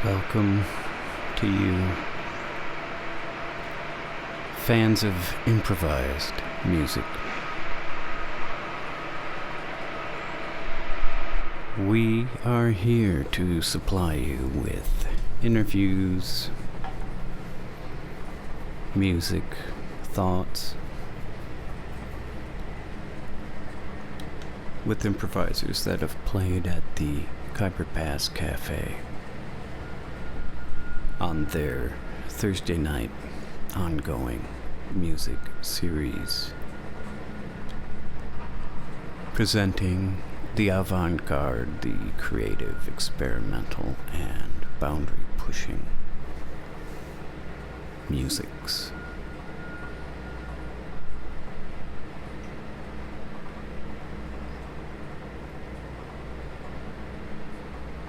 Welcome to you, fans of improvised music. We are here to supply you with interviews, music, thoughts, with improvisers that have played at the Khyber Pass Cafe on their Thursday night ongoing music series, presenting the avant-garde, the creative, experimental, and boundary-pushing musics.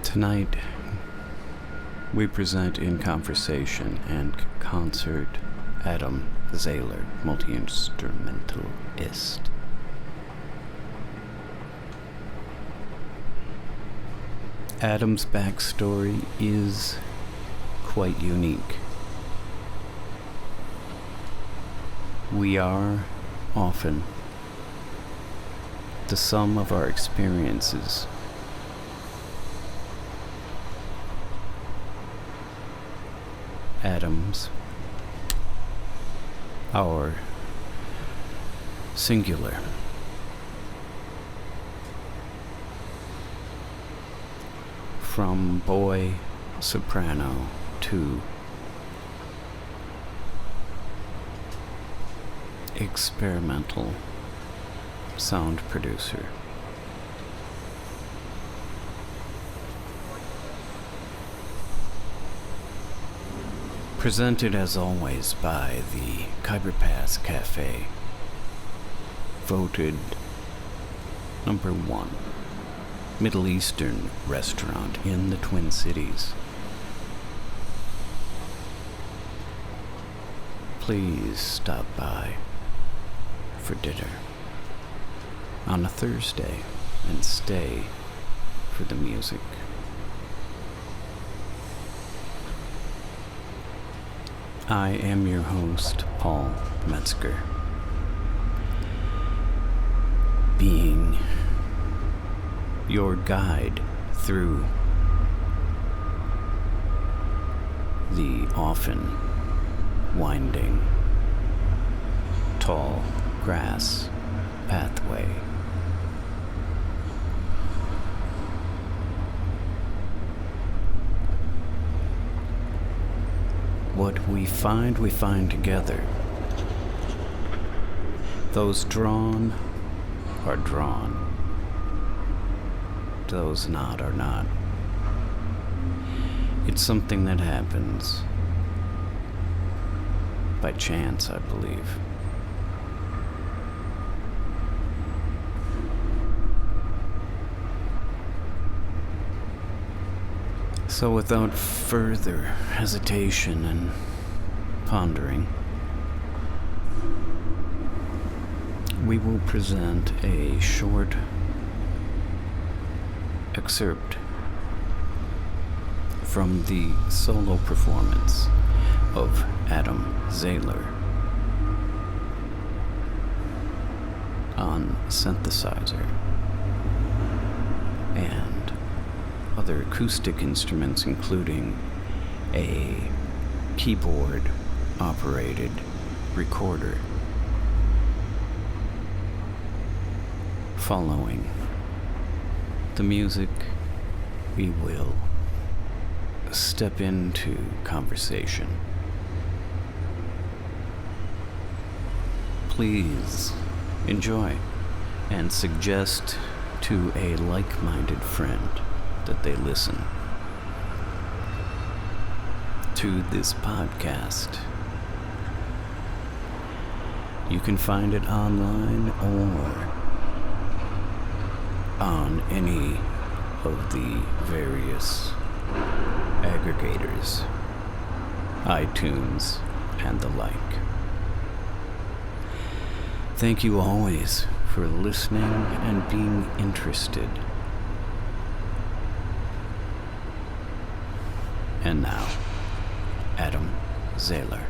Tonight, we present in conversation and concert Adam Zahller, multi-instrumentalist. Adam's backstory is quite unique. We are often the sum of our experiences. Adam's, our singular. From boy soprano to experimental sound producer. Presented as always by the Khyber Pass Cafe, voted number 1 Middle Eastern restaurant in the Twin Cities. Please stop by for dinner on a Thursday and stay for the music. I am your host, Paul Metzger, being your guide through the often winding, tall grass pathway. What we find together. Those drawn are drawn. Those not are not. It's something that happens by chance, I believe. So without further hesitation and pondering, we will present a short excerpt from the solo performance of Adam Zahller on synthesizer and other acoustic instruments, including a keyboard-operated recorder. Following the music, we will step into conversation. Please enjoy and suggest to a like-minded friend that they listen to this podcast. You can find it online or on any of the various aggregators, iTunes, and the like. Thank you always for listening and being interested. And now, Adam Zahller.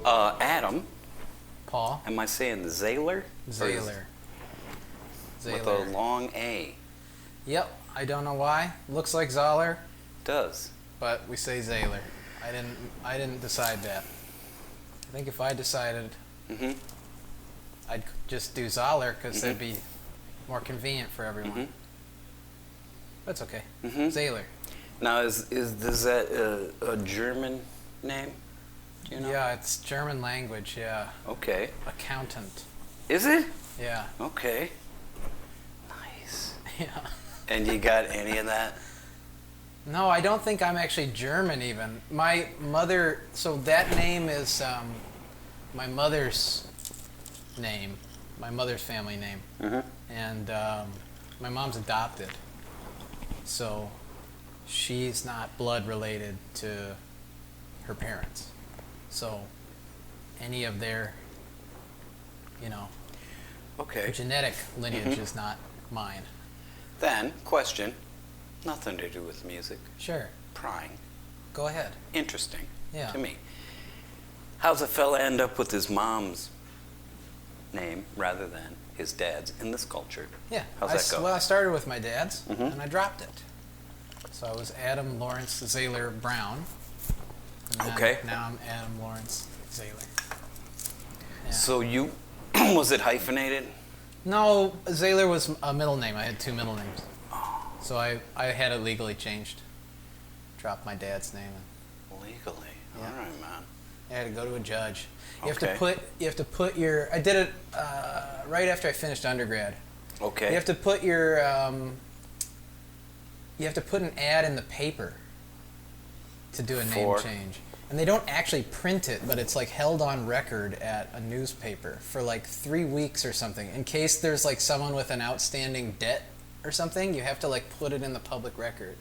Adam. Paul. Am I saying Zahller? Zahller. With a long A. Yep. I don't know why. Looks like Zahller. Does. But we say Zahller. I didn't decide that. I think if I decided, I'd just do Zahller because that'd be more convenient for everyone. That's okay. Zahller. Now, is that a German name? Do you know? Yeah, it's German language. Yeah. Okay. Accountant. Is it? Yeah. Okay. Nice. Yeah. And you got any of that? No, I don't think I'm actually German even. My mother, so that name is my mother's name, my mother's family name. And my mom's adopted. So she's not blood related to her parents. So any of their, genetic lineage is not mine. Then, question, nothing to do with music. Sure. Prying. Go ahead. Interesting Yeah. to me. How's a fella end up with his mom's name rather than his dad's in this culture? Yeah. How's that go? Well, I started with my dad's, and I dropped it. So I was Adam Lawrence Zahller Brown. And Okay. Now I'm Adam Lawrence Zahller. Yeah. So you, was it hyphenated? No, Zahller was a middle name. I had two middle names. So I had it legally changed. Dropped my dad's name. Legally? Yeah. All right, man. I had to go to a judge. You Okay. have to put your. I did it right after I finished undergrad. Okay. You have to put your. You have to put an ad in the paper to do a name change, and they don't actually print it, but it's like held on record at a newspaper for like 3 weeks or something. In case there's like someone with an outstanding debt or something, you have to like put it in the public record.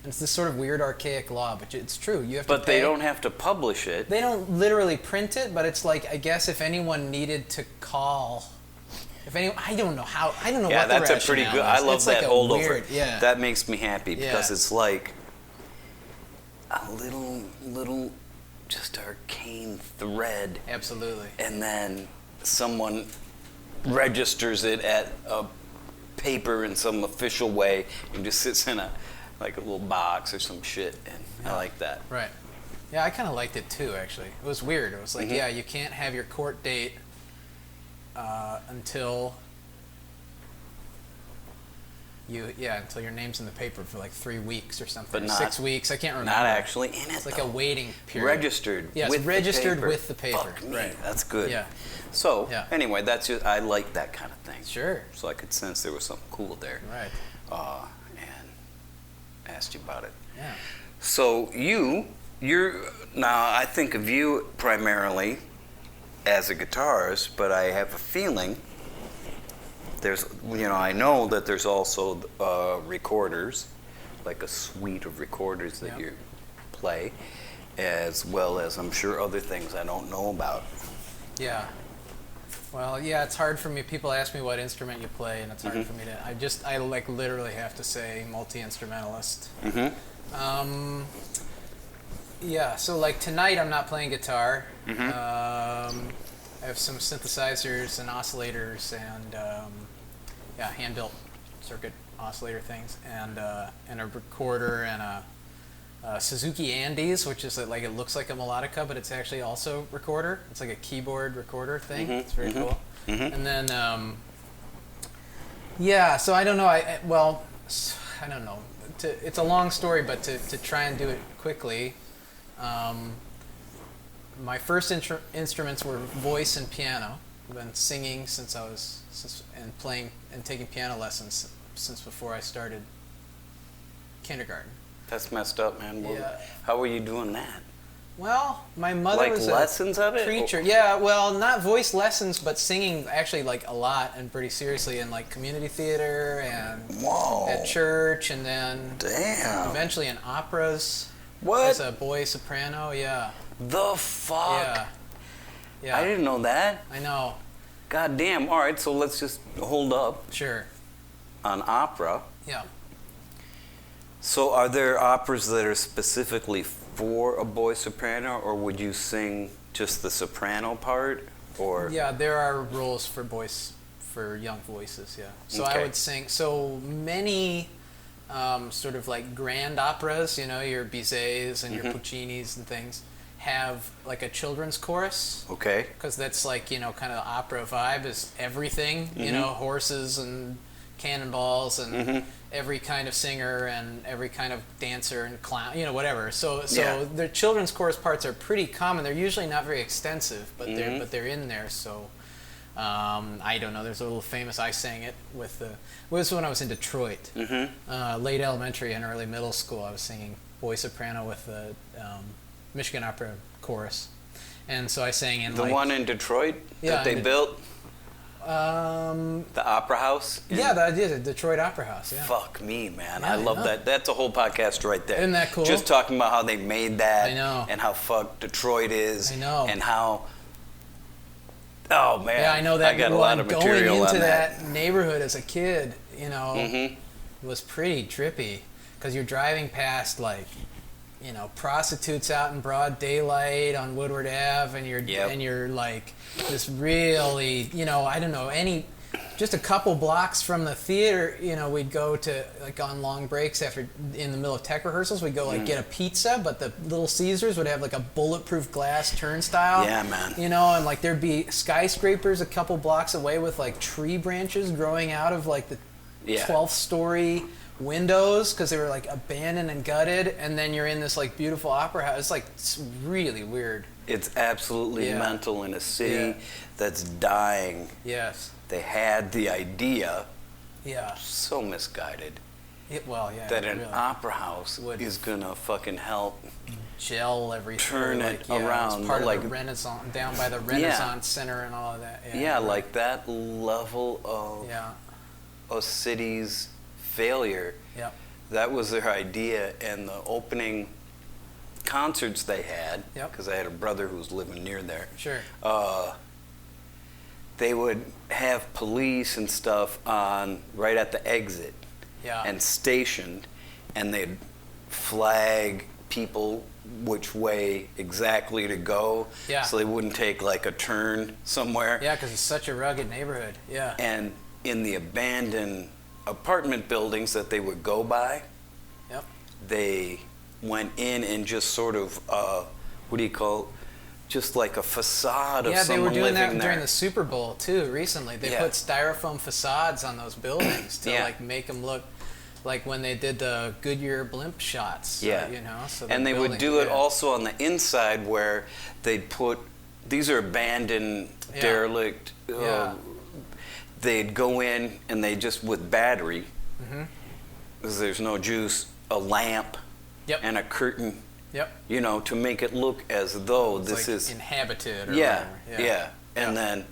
And it's this sort of weird archaic law, but it's true. You have to. But they don't have to publish it. They don't literally print it, but it's like, I guess if anyone needed to call, I don't know how, I don't know Yeah, what the that's a pretty rationale good. is. I love It's that like a holdover. weird, yeah. That makes me happy because Yeah. it's like a little, just arcane thread, Absolutely. and then someone registers it at a paper in some official way and just sits in a little box or some shit, and I like that. Right. Yeah, I kind of liked it too, actually. It was weird. It was like, yeah, you can't have your court date until until your name's in the paper for like 3 weeks or something. But not 6 weeks. I can't remember. Not actually in it. It's like though. a waiting period. Registered. Yes, with registered the paper. with the paper. Fuck me, Right. that's good. Yeah. So Yeah. anyway, that's just, I like that kind of thing. Sure. So I could sense there was something cool there. Right. And asked you about it. Yeah. So you're now, I think of you primarily as a guitarist, but I have a feeling there's, I know that there's also recorders, like a suite of recorders that you play, as well as I'm sure other things I don't know about. Yeah. Well, yeah, it's hard for me. People ask me what instrument you play, and it's hard for me to. I like literally have to say multi-instrumentalist. Yeah. So like tonight, I'm not playing guitar. I have some synthesizers and oscillators and hand-built circuit oscillator things, and a recorder and a Suzuki Andes, which is like, it looks like a melodica, but it's actually also recorder. It's like a keyboard recorder thing. It's very cool. And then, so I don't know. I don't know. It's a long story, but to try and do it quickly, my first instruments were voice and piano. I've been singing and playing and taking piano lessons since before I started kindergarten. That's messed up, man. Yeah. How were you doing that? Well, my mother was lessons of it? preacher. Yeah, well, not voice lessons, but singing actually like a lot and pretty seriously in like community theater and at church, and then eventually in operas. What? As a boy soprano, yeah. The fuck? Yeah. I didn't know that. I know. God damn. All right, so let's just hold up. Sure. On opera. Yeah. So are there operas that are specifically for a boy soprano, or would you sing just the soprano part, or? Yeah, there are rules for young voices. Yeah. So Okay. I would sing. So many sort of like grand operas, your Bizets and your Puccinis and things, have like a children's chorus. Okay. Because that's like, kind of the opera vibe is everything, horses and cannonballs and every kind of singer and every kind of dancer and clown, whatever. So the children's chorus parts are pretty common. They're usually not very extensive, but they're in there. So I don't know. There's a little famous. I sang it with it was when I was in Detroit, late elementary and early middle school. I was singing boy soprano with the Michigan Opera chorus, and so I sang in the one in Detroit that they built. The Opera House? The Detroit Opera House, yeah. Fuck me, man. Yeah, I love that. That's a whole podcast right there. Isn't that cool? Just talking about how they made that. I know. And how fucked Detroit is. I know. And how... Oh, man. Yeah, I know that. I got a lot of material going into on that neighborhood as a kid, was pretty trippy. Because you're driving past, like, prostitutes out in broad daylight on Woodward Ave, and you're like this really, I don't know, just a couple blocks from the theater, we'd go to, like, on long breaks after, in the middle of tech rehearsals, we'd go, like, get a pizza, but the Little Caesars would have, like, a bulletproof glass turnstile. Yeah, man. And, like, there'd be skyscrapers a couple blocks away with, like, tree branches growing out of, like, the 12th story windows because they were, like, abandoned and gutted, and then you're in this, like, beautiful opera house. It's really weird. It's absolutely mental in a city that's dying. Yes. They had the idea, Yeah. so misguided, that an really opera house is gonna fucking help gel everything, turn it around. It's part like, of the Renaissance, down by the Renaissance Center and all of that. Yeah, like that level of a city's failure. Yeah. That was their idea, and the opening concerts they had, because I had a brother who was living near there. Sure. They would have police and stuff on right at the exit, and stationed, and they'd flag people which way exactly to go, so they wouldn't take like a turn somewhere. Yeah, because it's such a rugged neighborhood. Yeah. And in the abandoned apartment buildings that they would go by, they went in and just sort of, what do you call, just like a facade of someone living there. Yeah, they were doing that during the Super Bowl too recently. They put styrofoam facades on those buildings to like make them look like when they did the Goodyear blimp shots. So and they would do it also on the inside where they'd put, these are abandoned, derelict, they'd go in and they just, with battery, because there's no juice, a lamp and a curtain, to make it look as though this is inhabited or whatever. And then,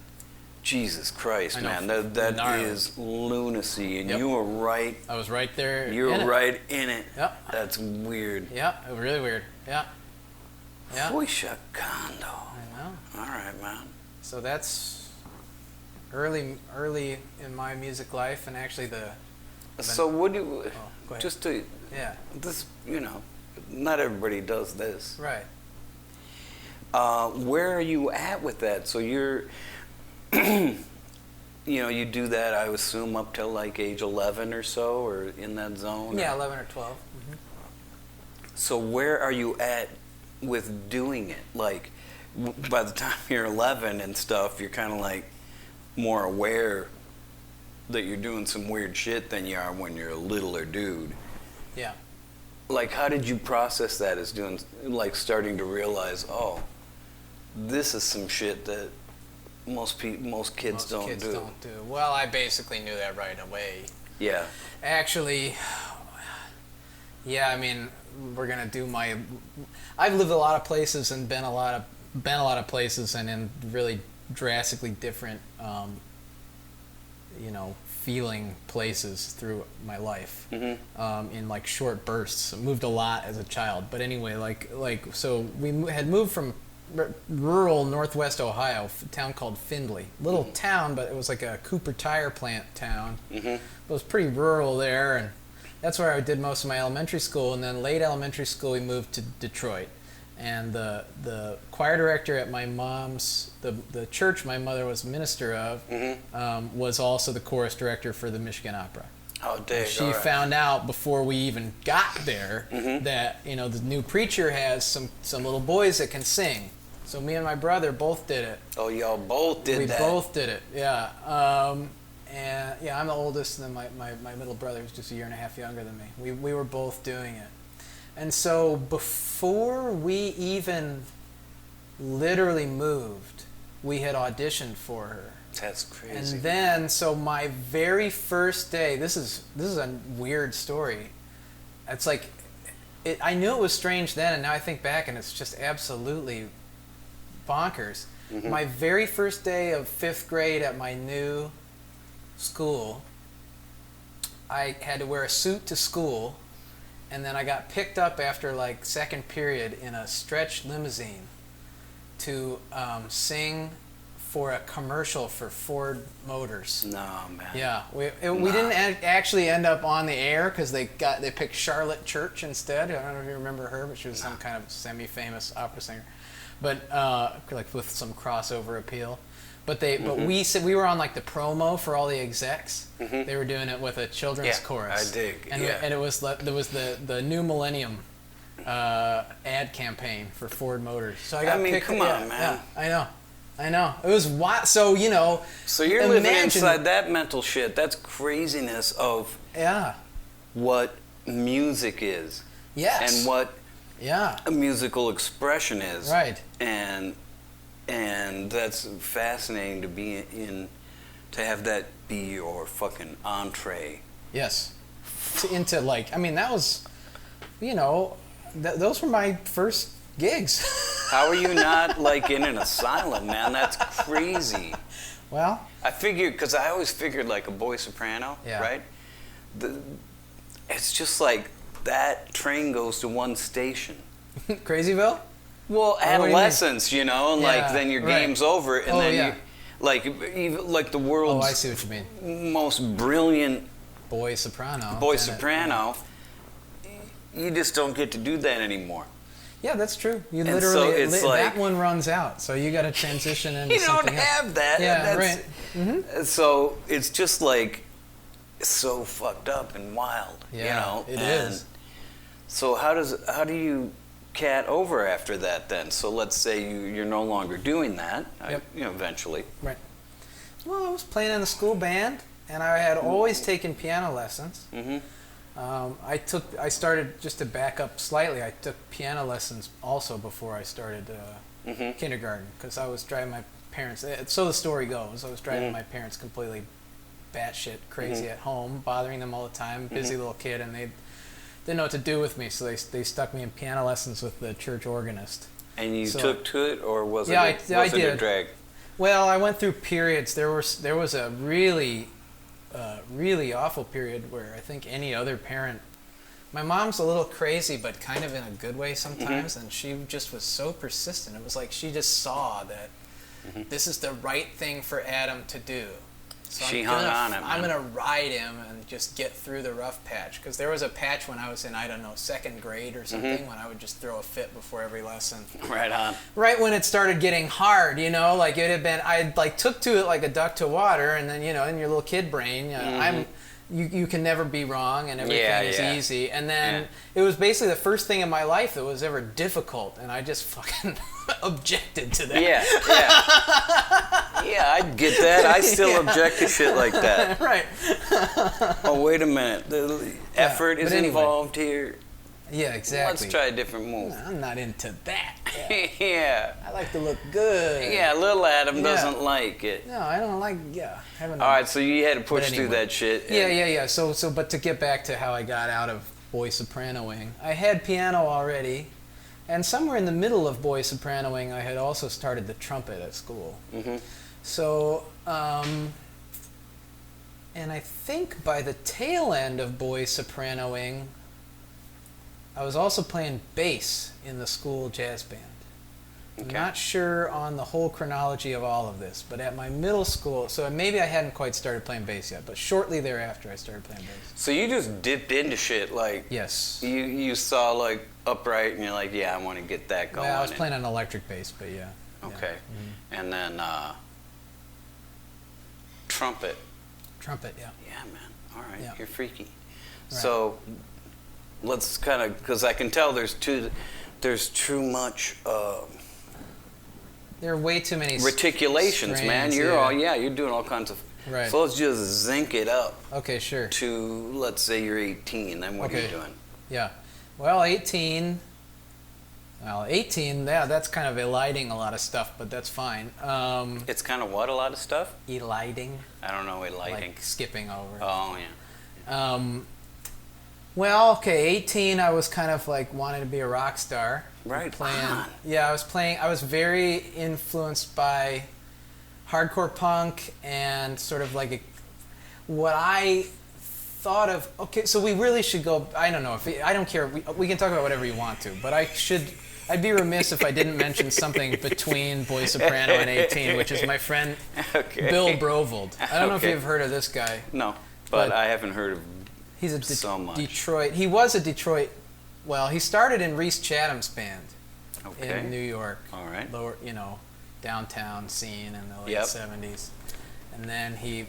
Jesus Christ, man, that is lunacy, and you were right. I was right there. You were right in it. That's weird. Yeah, really weird. Yeah. Boy, Chicago. I know. All right, man. So that's early in my music life, and actually So what do you, go ahead. just to, this, not everybody does this. Right. Where are you at with that? So you're, you do that, I assume, up till like age 11 or so, or in that zone? Yeah, 11 or 12. So where are you at with doing it? Like, by the time you're 11 and stuff, you're kind of like more aware that you're doing some weird shit than you are when you're a littler dude. Yeah. Like, how did you process that as doing, like, starting to realize, oh, this is some shit that most kids don't do. Well, I basically knew that right away. Yeah. Actually, I mean, we're gonna do my. I've lived a lot of places and been a lot of places, and in really drastically different, feeling places through my life, in like short bursts. I moved a lot as a child, but anyway, so we had moved from rural northwest Ohio, a town called Findlay. Little town, but it was like a Cooper tire plant town. It was pretty rural there, and that's where I did most of my elementary school. And then late elementary school, we moved to Detroit. And the choir director at my mom's, the church my mother was minister of, was also the chorus director for the Michigan Opera. Oh, dig. She found out before we even got there that, you know, the new preacher has some little boys that can sing. So me and my brother both did it. Oh, y'all both did that? We both did it, yeah. And yeah, I'm the oldest, and then my middle brother was just a year and a half younger than me. We were both doing it. And so before we even literally moved, we had auditioned for her. That's crazy. And then, so my very first day, this is a weird story. It's like, I knew it was strange then, and now I think back, and it's just absolutely bonkers. My very first day of 5th grade at my new school, I had to wear a suit to school, and then I got picked up after like second period in a stretch limousine to sing for a commercial for Ford Motors. No, man. Yeah, we didn't actually end up on the air because they picked Charlotte Church instead. I don't know if you remember her, but she was some kind of semi-famous opera singer, but like with some crossover appeal. But we said we were on like the promo for all the execs. They were doing it with a children's chorus. I dig. And it was there was the new millennium ad campaign for Ford Motors. So I got picked. Come on, man. Yeah, I know. It was wild. So, you know. So you're living inside that mental shit. That's craziness of what music is. Yes. And what a musical expression is. Right. And that's fascinating to be in, to have that be your fucking entree. Yes. Into like, I mean, that was, you know, those were my first gigs. How are you not like in an asylum, man? That's crazy. Well, I figured, because I always figured like a boy soprano, yeah. right? It's just like that train goes to one station. Crazyville? Well, adolescence, you know, and like then your game's over, and then you, like the world's I see what you mean. Most brilliant boy soprano. You just don't get to do that anymore. Yeah, that's true. You and literally so that one runs out, so you got to transition into something else. You don't have that. Yeah, right. Mm-hmm. So it's just like so fucked up and wild. Yeah, you know? It is. So how do you cat over after that then? So let's say you're no longer doing that. You know, eventually. Right. Well, I was playing in the school band, and I had always taken piano lessons. Mm-hmm. I started, just to back up slightly, I took piano lessons also before I started kindergarten, because I was driving my parents, so the story goes, I was driving my parents completely batshit crazy at home, bothering them all the time, busy little kid, and they didn't know what to do with me, so they stuck me in piano lessons with the church organist. And you took to it, or was it a drag? Well, I went through periods. There was a really awful period where I think any other parent, my mom's a little crazy, but kind of in a good way sometimes, and she just was so persistent. It was like she just saw that this is the right thing for Adam to do. So she hung on him. I'm going to ride him and just get through the rough patch. Because there was a patch when I was in, I don't know, second grade or something, when I would just throw a fit before every lesson. Right on. Right when it started getting hard, you know, like it had been, I like took to it like a duck to water, and then, you know, in your little kid brain, you can never be wrong, and everything is easy. And then it was basically the first thing in my life that was ever difficult, and I just fucking objected to that. Yeah, I get that. I still object to shit like that. Right. Oh, wait a minute. The effort is involved here. Yeah, exactly. Let's try a different move. No, I'm not into that. Yeah. I like to look good. Yeah, little Adam doesn't like it. No, I don't like, All right, so you had to push through that shit. Yeah. So, but to get back to how I got out of boy sopranoing, I had piano already, and somewhere in the middle of boy sopranoing, I had also started the trumpet at school. So, and I think by the tail end of boy sopranoing, I was also playing bass in the school jazz band. I'm not sure on the whole chronology of all of this, but at my middle school, so maybe I hadn't quite started playing bass yet, but shortly thereafter I started playing bass. So you just dipped into shit, like... Yes. You saw, like, upright, and you're like, yeah, I want to get that going. Well, I was playing an electric bass, but yeah. Okay. Yeah. And then, trumpet. Trumpet, yeah. Yeah, man. All right, Yeah. you're freaky. Right. So let's kind of, because I can tell there's too much... there are way too many reticulations, man. You're doing all kinds of... Right. So let's just zinc it up. Okay, sure. To, let's say you're 18, then what are you doing? Yeah. Well, 18, yeah, that's kind of eliding a lot of stuff, but that's fine. It's kind of what, a lot of stuff? Eliding. I don't know, eliding. Like skipping over. Oh, yeah. Well, okay, 18, I was kind of like wanting to be a rock star. Right. Playing. Yeah, I was very influenced by hardcore punk and sort of like what I thought of. Okay, so we really should go. I don't know if I don't care. We can talk about whatever you want to, but I'd be remiss if I didn't mention something between Boy Soprano and 18, which is my friend Bill Brovold. I don't know if you've heard of this guy. No, but I haven't heard of. He's so much. Detroit. He was a Detroit. Well, he started in Reese Chatham's band in New York. All right. Lower, downtown scene in the late 70s. And then I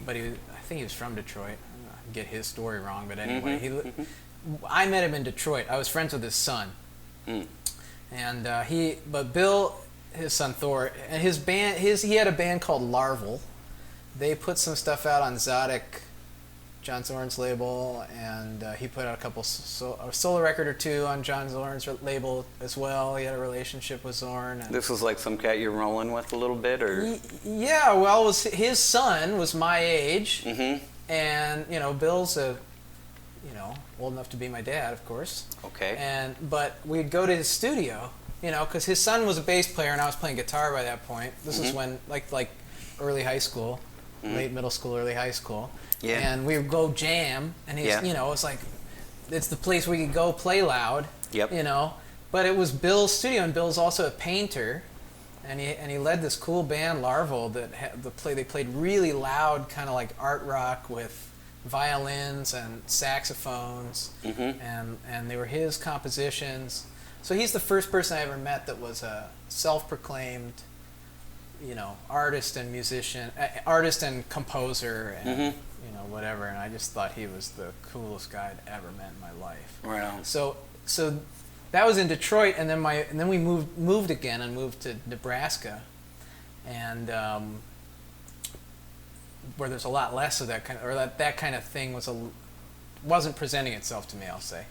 think he was from Detroit. I get his story wrong, but anyway, I met him in Detroit. I was friends with his son. And but Bill, his son Thor, and his band, he had a band called Larval. They put some stuff out on Zodic, John Zorn's label, and he put out a solo record or two on John Zorn's label as well. He had a relationship with Zorn. And this was like some cat you're rolling with a little bit, or? Yeah, well, his son was my age, and Bill's old enough to be my dad, of course. Okay. But we'd go to his studio, because his son was a bass player and I was playing guitar by that point. This is when like early high school, late middle school, early high school. Yeah. And we would go jam, and he's, it's like, it's the place we could go play loud. Yep. But it was Bill's studio, and Bill's also a painter, and he led this cool band Larval that they played really loud, kind of like art rock with violins and saxophones, and they were his compositions. So he's the first person I ever met that was a self-proclaimed, artist and musician, artist and composer, and whatever. And I just thought he was the coolest guy I'd ever met in my life. Right on. So that was in Detroit, and then we moved again and moved to Nebraska, and where there's a lot less of that kind of, or that kind of thing wasn't presenting itself to me, I'll say.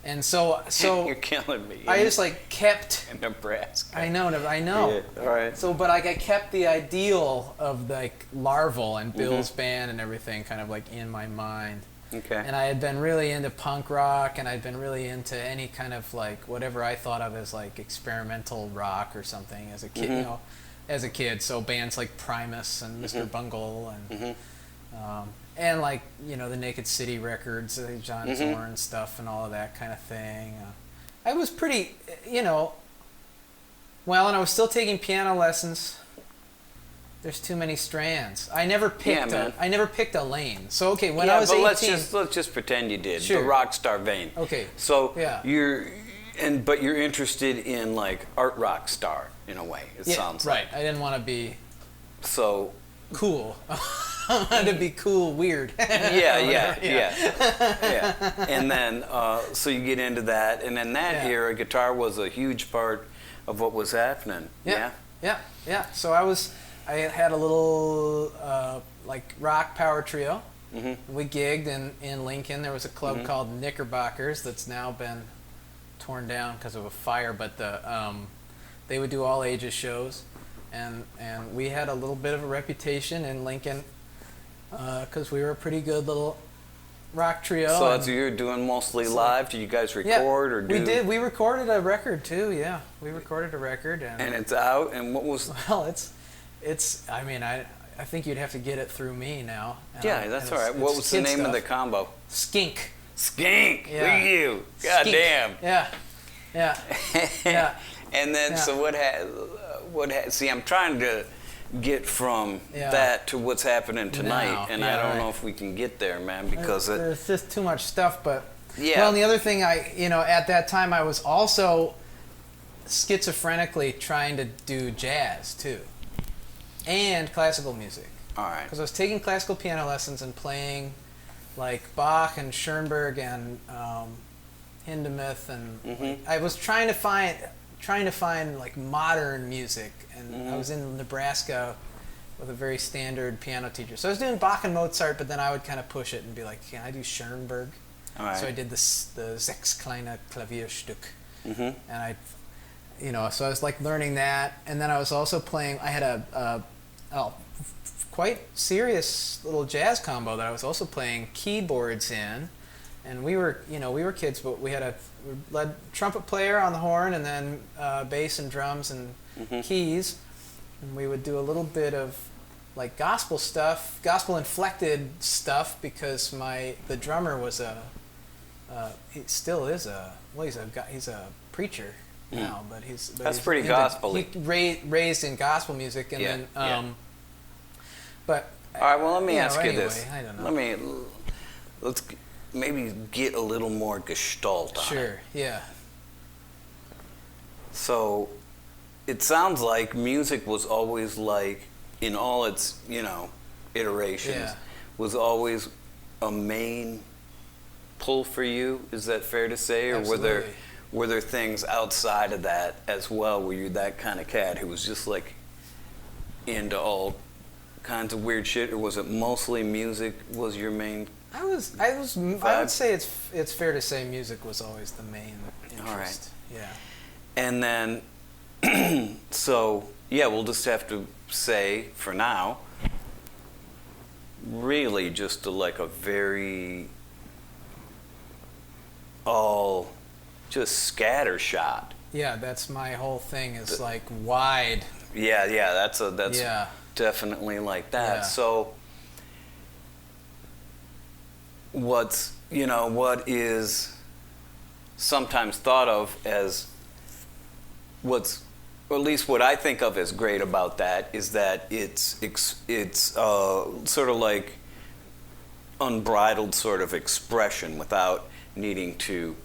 And so you're killing me. I just kept in Nebraska. I know. Yeah, all right. So, but I kept the ideal of Larval and Bill's band and everything kind of in my mind. Okay. And I had been really into punk rock, and I'd been really into any kind of whatever I thought of as experimental rock or something as a kid. So bands like Primus and Mr. Bungle and the Naked City records, John Zorn stuff and all of that kind of thing. I was pretty, and I was still taking piano lessons. There's too many strands. I never picked a lane. So when I was 18, let's just pretend you did. Sure. The rock star vein. Okay. So you're interested in art rock star in a way. It sounds like. Right. I didn't want to be so cool. I wanted to be cool, weird. Yeah. And then so you get into that, and in that era, guitar was a huge part of what was happening. Yeah. So I had a little rock power trio. We gigged in Lincoln. There was a club called Knickerbockers that's now been torn down because of a fire, but they would do all ages shows, and we had a little bit of a reputation in Lincoln because we were a pretty good little rock trio. So that's what you're doing mostly live? Did you guys record or do? We did. We recorded a record too. Yeah, we recorded a record, and it's out. And what was? Well, it's. I mean, I think you'd have to get it through me now. Yeah, that's all right. What was the name of the combo? Skink. Skink. Yeah. Look at you. God damn. Yeah. And then, so see, I'm trying to get from that to what's happening tonight, and I don't know if we can get there, man, because there's just too much stuff. But well, and the other thing, at that time, I was also schizophrenically trying to do jazz too, and classical music. All right. Because I was taking classical piano lessons and playing like Bach and Schoenberg and Hindemith, and I was trying to find like modern music, and I was in Nebraska with a very standard piano teacher. So I was doing Bach and Mozart, but then I would kind of push it and be like, can I do Schoenberg? All right. So I did the Sechs kleine Klavierstück, and so I was like learning that, and then I was also playing. I had a quite serious little jazz combo that I was also playing keyboards in, and we were kids, but we led trumpet player on the horn, and then bass and drums and keys, and we would do a little bit of like gospel stuff, gospel inflected stuff, because the drummer was he still is he's a preacher now, but that's pretty gospel-y. He raised in gospel music, and then but all right, well, let me ask you anyway, this. I don't know. Let's maybe get a little more gestalt on it. Sure, yeah. So it sounds like music was always like, in all its, iterations, was always a main pull for you. Is that fair to say? Or Absolutely. were there things outside of that as well? Were you that kind of cat who was just like into all kinds of weird shit, or was it mostly music was your main? I would say it's fair to say music was always the main interest. All right. Yeah. And then, so we'll just have to say for now, really just like a very just scattershot. Yeah, that's my whole thing. Is like wide. Yeah, that's definitely like that. Yeah. So what is sometimes thought of as or at least what I think of as great about that is that it's sort of like unbridled sort of expression without needing to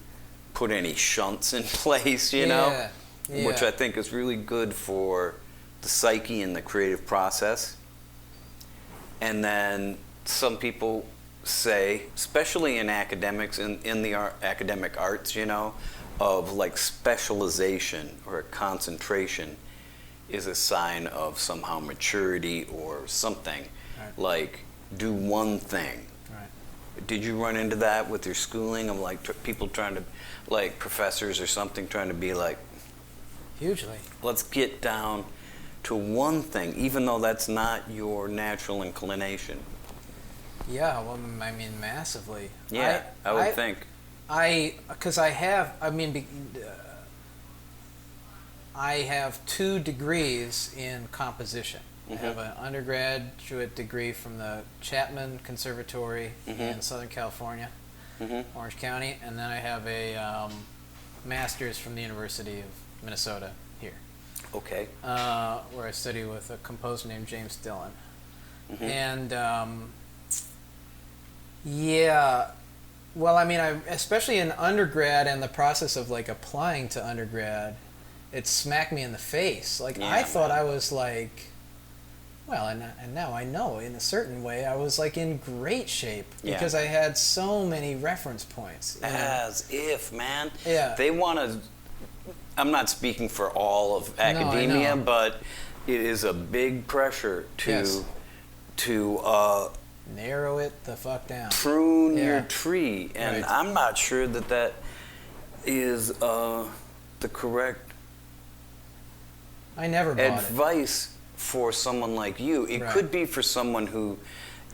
put any shunts in place, which I think is really good for the psyche and the creative process. And then some people say, especially in academics, in the academic arts, of like specialization or concentration is a sign of somehow maturity or something. Right. Like, do one thing. Right. Did you run into that with your schooling of like people trying to, like professors or something, trying to be like, hugely, let's get down to one thing, even though that's not your natural inclination? Yeah, well, I mean, massively. Yeah, I would think. Because I have 2 degrees in composition. I have an undergraduate degree from the Chapman Conservatory in Southern California, Orange County, and then I have a master's from the University of Minnesota here. Okay. Where I study with a composer named James Dillon. And well, I mean, especially in undergrad and the process of like applying to undergrad, it smacked me in the face. Like, I thought I was like, well, and now I know in a certain way I was like in great shape because I had so many reference points. As if, man. Yeah. They want to, I'm not speaking for all of academia, but it is a big pressure to narrow it the fuck down. Prune your tree. And I'm not sure that is the correct advice for someone like you. It could be for someone who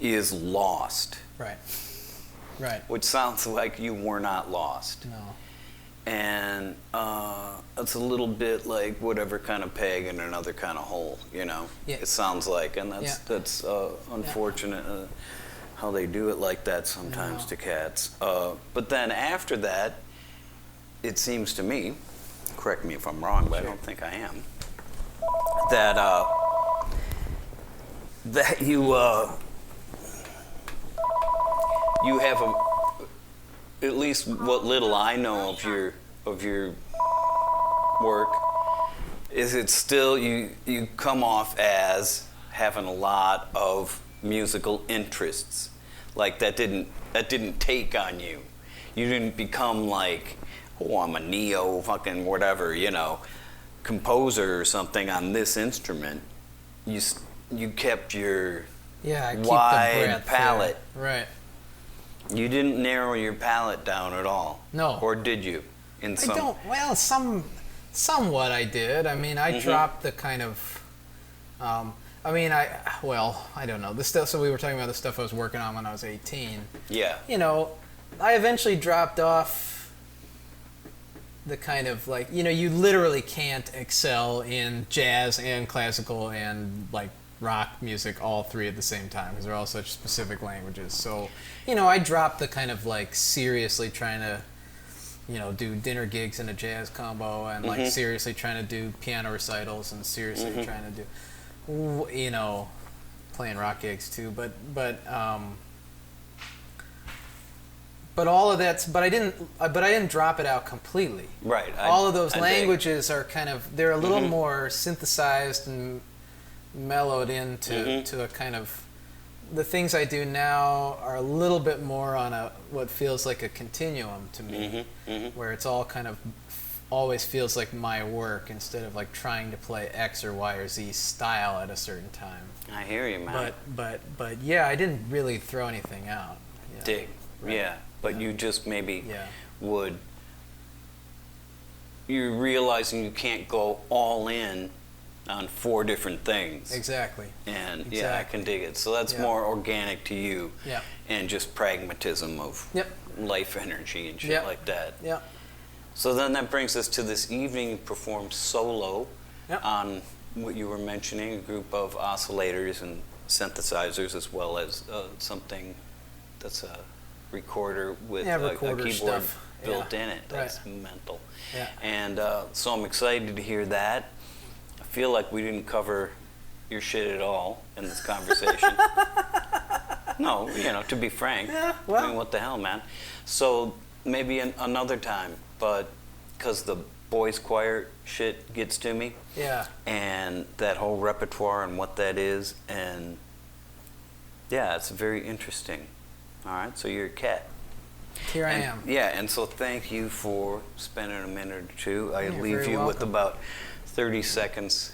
is lost. Right. Which sounds like you were not lost. No. And it's a little bit like whatever kind of peg in another kind of hole, Yeah. It sounds like, and that's unfortunate how they do it like that sometimes to cats. But then after that, it seems to me, correct me if I'm wrong, but I don't think I am, that that you have at least what little I know of your work is it still you come off as having a lot of musical interests. Like that didn't take on you. You didn't become like, oh, I'm a neo fucking whatever, you know, composer or something on this instrument. You kept your I keep wide the breadth palette. there. Right. You didn't narrow your palette down at all. No. Or did you? I don't. Well, somewhat I did. I mean, I dropped the kind of. I mean, I don't know. The stuff. So we were talking about the stuff I was working on when I was 18. Yeah. You know, I eventually dropped off the kind of like, you know, you literally can't excel in jazz and classical and like rock music all three at the same time because they're all such specific languages. So, you know, I dropped the kind of like seriously trying to, you know, do dinner gigs in a jazz combo and like seriously trying to do piano recitals and seriously trying to do, you know, playing rock gigs too. But all of that's. But I didn't drop it out completely. Right. All of those languages are kind of. They're a little more synthesized and mellowed into to a kind of. The things I do now are a little bit more on what feels like a continuum to me, where it's all kind of always feels like my work instead of like trying to play X or Y or Z style at a certain time. I hear you, man. But yeah, I didn't really throw anything out. Yeah. Dig. Right. Yeah. But you just maybe Yeah. you're realizing you can't go all in on 4 different things. Exactly. And yeah, I can dig it. So that's more organic to you. Yeah. And just pragmatism of life energy and shit like that. Yeah. So then that brings us to this evening. You performed solo on what you were mentioning, a group of oscillators and synthesizers, as well as something that's a recorder with a keyboard stuff. built in it. That's right. mental. Yeah. And so I'm excited to hear that. I feel like we didn't cover your shit at all in this conversation. No, you know, to be frank. Yeah, well. I mean, what the hell, man? So maybe another time, but because the boys choir shit gets to me. Yeah. And that whole repertoire and what that is, and yeah, it's very interesting. All right, so you're a cat. Here I am. Yeah, and so thank you for spending a minute or two. I You're leave very you with welcome. about 30 seconds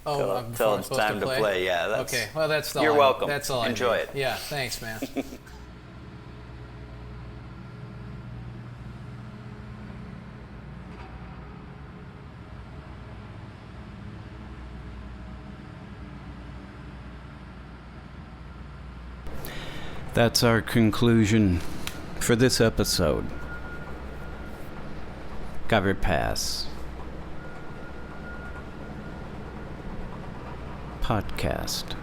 Oh, till it's time to play. Yeah, that's, okay. Well, that's all. You're welcome. That's all. Enjoy I it. Yeah. Thanks, man. That's our conclusion for this episode. Cover Pass podcast.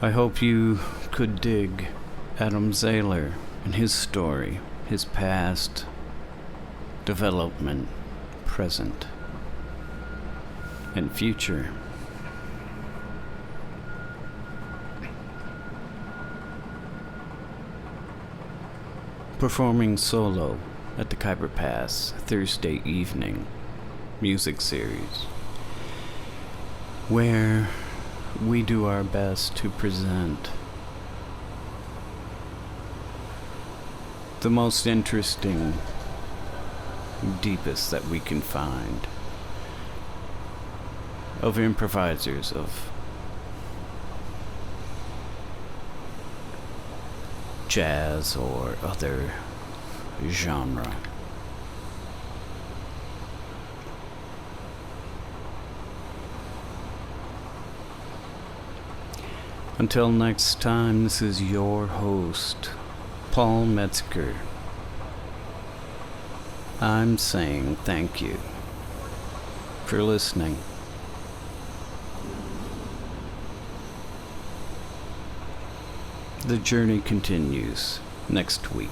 I hope you could dig Adam Zahller and his story, his past, development, present, and future. Performing solo at the Khyber Pass Thursday evening music series, where we do our best to present the most interesting, deepest that we can find of improvisers, of jazz or other genre. Until next time, this is your host, Paul Metzger. I'm saying thank you for listening. The journey continues next week.